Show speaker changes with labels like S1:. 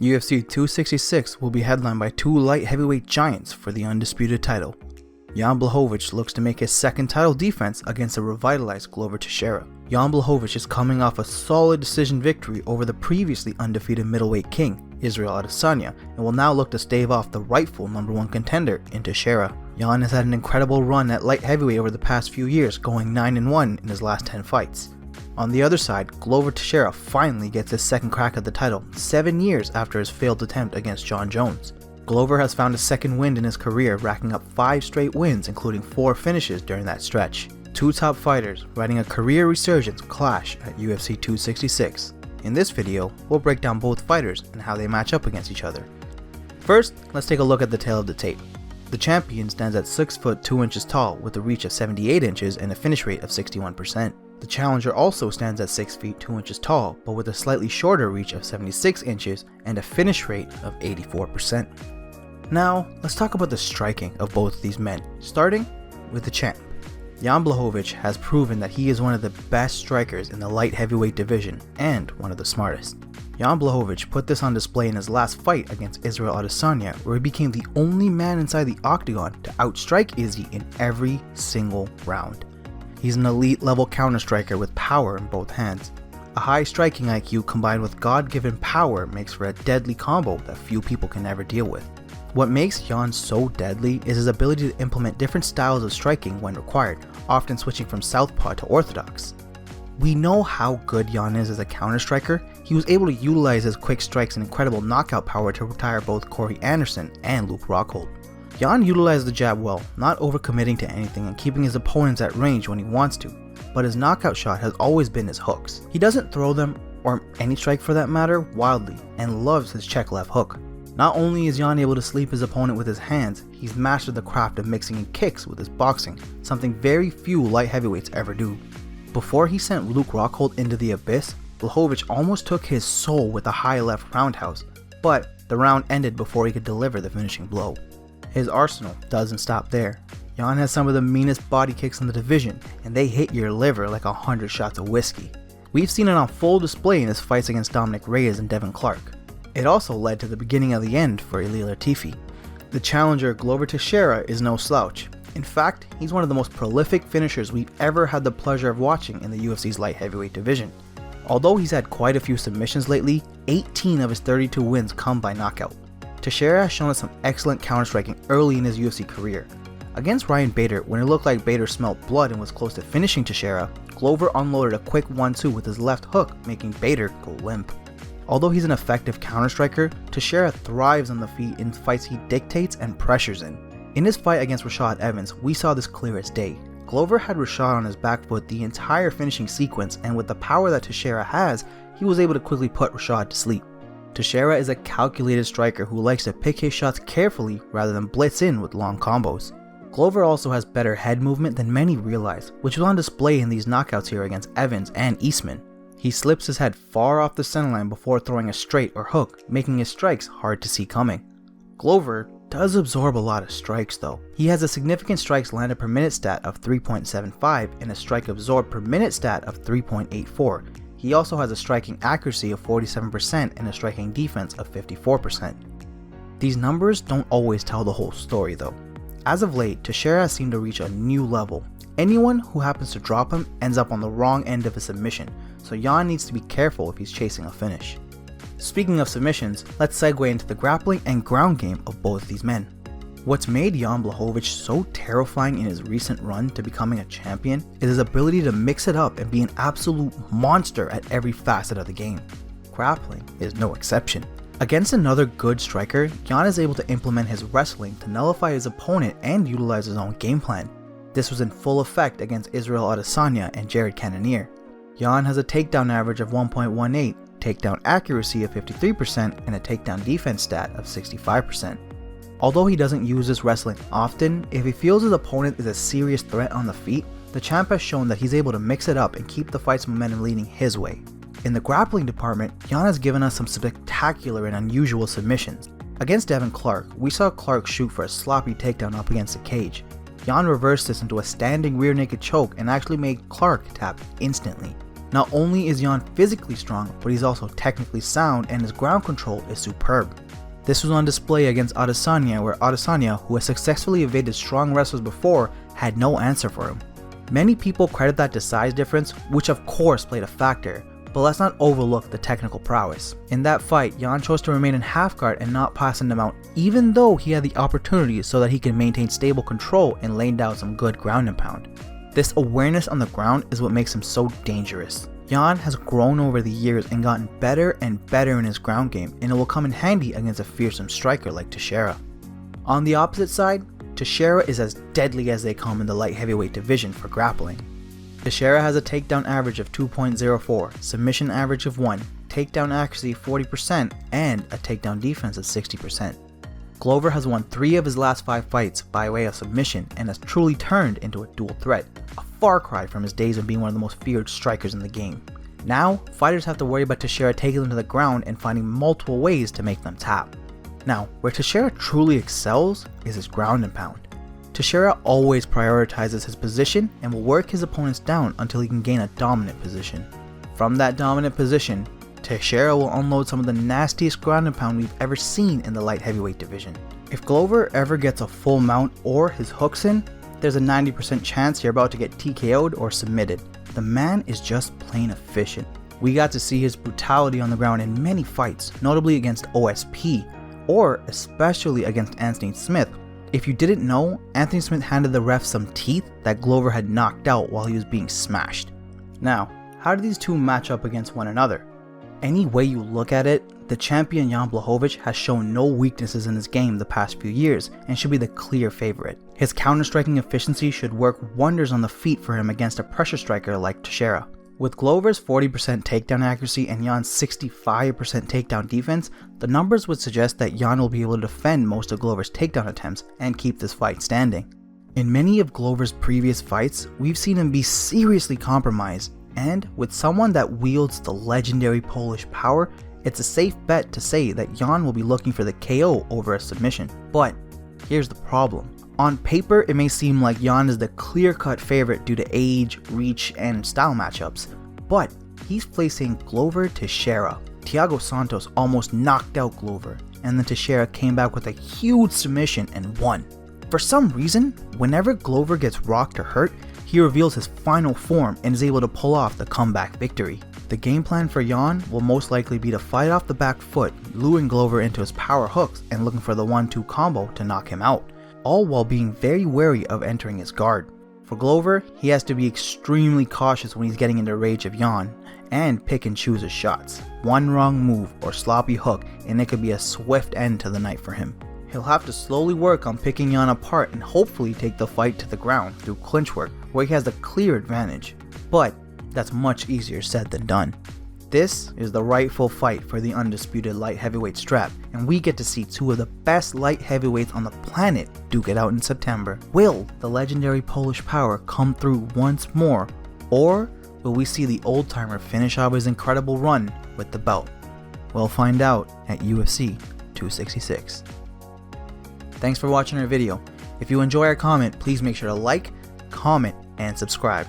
S1: UFC 266 will be headlined by two light heavyweight giants for the undisputed title. Jan Blachowicz looks to make his second title defense against a revitalized Glover Texeira. Jan Blachowicz is coming off a solid decision victory over the previously undefeated middleweight king, Israel Adesanya, and will now look to stave off the rightful #1 contender in Teixeira. Jan has had an incredible run at light heavyweight over the past few years, going 9-1 in his last 10 fights. On the other side, Glover Texeira finally gets his second crack at the title, 7 years after his failed attempt against Jon Jones. Glover has found a second wind in his career, racking up 5 straight wins, including 4 finishes during that stretch. Two top fighters riding a career resurgence clash at UFC 266. In this video, we'll break down both fighters and how they match up against each other. First, let's take a look at the tail of the tape. The champion stands at 6 foot 2 inches tall with a reach of 78 inches and a finish rate of 61%. The challenger also stands at 6 feet 2 inches tall, but with a slightly shorter reach of 76 inches and a finish rate of 84%. Now, let's talk about the striking of both of these men, starting with the champ. Jan Blachowicz has proven that he is one of the best strikers in the light heavyweight division and one of the smartest. Jan Blachowicz put this on display in his last fight against Israel Adesanya, where he became the only man inside the octagon to outstrike Izzy in every single round. He's an elite level counter striker with power in both hands. A high striking IQ combined with God-given power makes for a deadly combo that few people can ever deal with. What makes Jan so deadly is his ability to implement different styles of striking when required, often switching from southpaw to orthodox. We know how good Jan is as a counter striker. He was able to utilize his quick strikes and incredible knockout power to retire both Corey Anderson and Luke Rockhold. Jan utilized the jab well, not overcommitting to anything and keeping his opponents at range when he wants to, but his knockout shot has always been his hooks. He doesn't throw them, or any strike for that matter, wildly, and loves his check left hook. Not only is Jan able to sleep his opponent with his hands, he's mastered the craft of mixing in kicks with his boxing, something very few light heavyweights ever do. Before he sent Luke Rockhold into the abyss, Blachowicz almost took his soul with a high left roundhouse, but the round ended before he could deliver the finishing blow. His arsenal doesn't stop there. Jan has some of the meanest body kicks in the division, and they hit your liver like 100 shots of whiskey. We've seen it on full display in his fights against Dominic Reyes and Devin Clark. It also led to the beginning of the end for Ilir Latifi. The challenger Glover Texeira is no slouch. In fact, he's one of the most prolific finishers we've ever had the pleasure of watching in the UFC's light heavyweight division. Although he's had quite a few submissions lately, 18 of his 32 wins come by knockout. Teixeira has shown us some excellent counter-striking early in his UFC career. Against Ryan Bader, when it looked like Bader smelled blood and was close to finishing Teixeira, Glover unloaded a quick 1-2 with his left hook, making Bader go limp. Although he's an effective counter-striker, Teixeira thrives on the feet in fights he dictates and pressures in. In his fight against Rashad Evans, we saw this clear as day. Glover had Rashad on his back foot the entire finishing sequence, and with the power that Teixeira has, he was able to quickly put Rashad to sleep. Teixeira is a calculated striker who likes to pick his shots carefully rather than blitz in with long combos. Glover also has better head movement than many realize, which was on display in these knockouts here against Evans and Eastman. He slips his head far off the centerline before throwing a straight or hook, making his strikes hard to see coming. Glover does absorb a lot of strikes though. He has a significant strikes landed per minute stat of 3.75 and a strike absorbed per minute stat of 3.84. He also has a striking accuracy of 47% and a striking defense of 54%. These numbers don't always tell the whole story though. As of late, Teixeira has seemed to reach a new level. Anyone who happens to drop him ends up on the wrong end of a submission, so Jan needs to be careful if he's chasing a finish. Speaking of submissions, let's segue into the grappling and ground game of both of these men. What's made Jan Blachowicz so terrifying in his recent run to becoming a champion is his ability to mix it up and be an absolute monster at every facet of the game. Grappling is no exception. Against another good striker, Jan is able to implement his wrestling to nullify his opponent and utilize his own game plan. This was in full effect against Israel Adesanya and Jared Cannonier. Jan has a takedown average of 1.18, takedown accuracy of 53%, and a takedown defense stat of 65%. Although he doesn't use this wrestling often, if he feels his opponent is a serious threat on the feet, the champ has shown that he's able to mix it up and keep the fight's momentum leaning his way. In the grappling department, Jan has given us some spectacular and unusual submissions. Against Devin Clark, we saw Clark shoot for a sloppy takedown up against the cage. Jan reversed this into a standing rear naked choke and actually made Clark tap instantly. Not only is Jan physically strong, but he's also technically sound and his ground control is superb. This was on display against Adesanya, where Adesanya, who has successfully evaded strong wrestlers before, had no answer for him. Many people credit that to size difference, which of course played a factor, but let's not overlook the technical prowess. In that fight, Jan chose to remain in half guard and not passing him out, even though he had the opportunity so that he can maintain stable control and lay down some good ground and pound. This awareness on the ground is what makes him so dangerous. Jan has grown over the years and gotten better and better in his ground game, and it will come in handy against a fearsome striker like Teixeira. On the opposite side, Teixeira is as deadly as they come in the light heavyweight division for grappling. Teixeira has a takedown average of 2.04, submission average of 1, takedown accuracy 40%, and a takedown defense of 60%. Glover has won 3 of his last 5 fights by way of submission and has truly turned into a dual threat, a far cry from his days of being one of the most feared strikers in the game. Now, fighters have to worry about Teixeira taking them to the ground and finding multiple ways to make them tap. Now, where Teixeira truly excels is his ground and pound. Teixeira always prioritizes his position and will work his opponents down until he can gain a dominant position. From that dominant position, Teixeira will unload some of the nastiest ground and pound we've ever seen in the light heavyweight division. If Glover ever gets a full mount or his hooks in, there's a 90% chance you're about to get TKO'd or submitted. The man is just plain efficient. We got to see his brutality on the ground in many fights, notably against OSP, or especially against Anthony Smith. If you didn't know, Anthony Smith handed the ref some teeth that Glover had knocked out while he was being smashed. Now, how do these two match up against one another? Any way you look at it, the champion Jan Blachowicz has shown no weaknesses in his game the past few years and should be the clear favorite. His counter-striking efficiency should work wonders on the feet for him against a pressure striker like Teixeira. With Glover's 40% takedown accuracy and Jan's 65% takedown defense, the numbers would suggest that Jan will be able to defend most of Glover's takedown attempts and keep this fight standing. In many of Glover's previous fights, we've seen him be seriously compromised, and with someone that wields the legendary Polish power, it's a safe bet to say that Jan will be looking for the KO over a submission. But here's the problem. On paper, it may seem like Jan is the clear-cut favorite due to age, reach, and style matchups, but he's facing Glover Texeira. Thiago Santos almost knocked out Glover, and then Teixeira came back with a huge submission and won. For some reason, whenever Glover gets rocked or hurt, he reveals his final form and is able to pull off the comeback victory. The game plan for Jan will most likely be to fight off the back foot, luring Glover into his power hooks and looking for the 1-2 combo to knock him out, all while being very wary of entering his guard. For Glover, he has to be extremely cautious when he's getting into rage of Jan, and pick and choose his shots. One wrong move or sloppy hook and it could be a swift end to the night for him. He'll have to slowly work on picking Jan apart and hopefully take the fight to the ground through clinch work where he has the clear advantage, but that's much easier said than done. This is the rightful fight for the undisputed light heavyweight strap, and we get to see 2 of the best light heavyweights on the planet duke it out in September. Will the legendary Polish power come through once more, or will we see the old timer finish off his incredible run with the belt? We'll find out at UFC 266. Thanks for watching our video. If you enjoy our comment, please make sure to like, comment, and subscribe.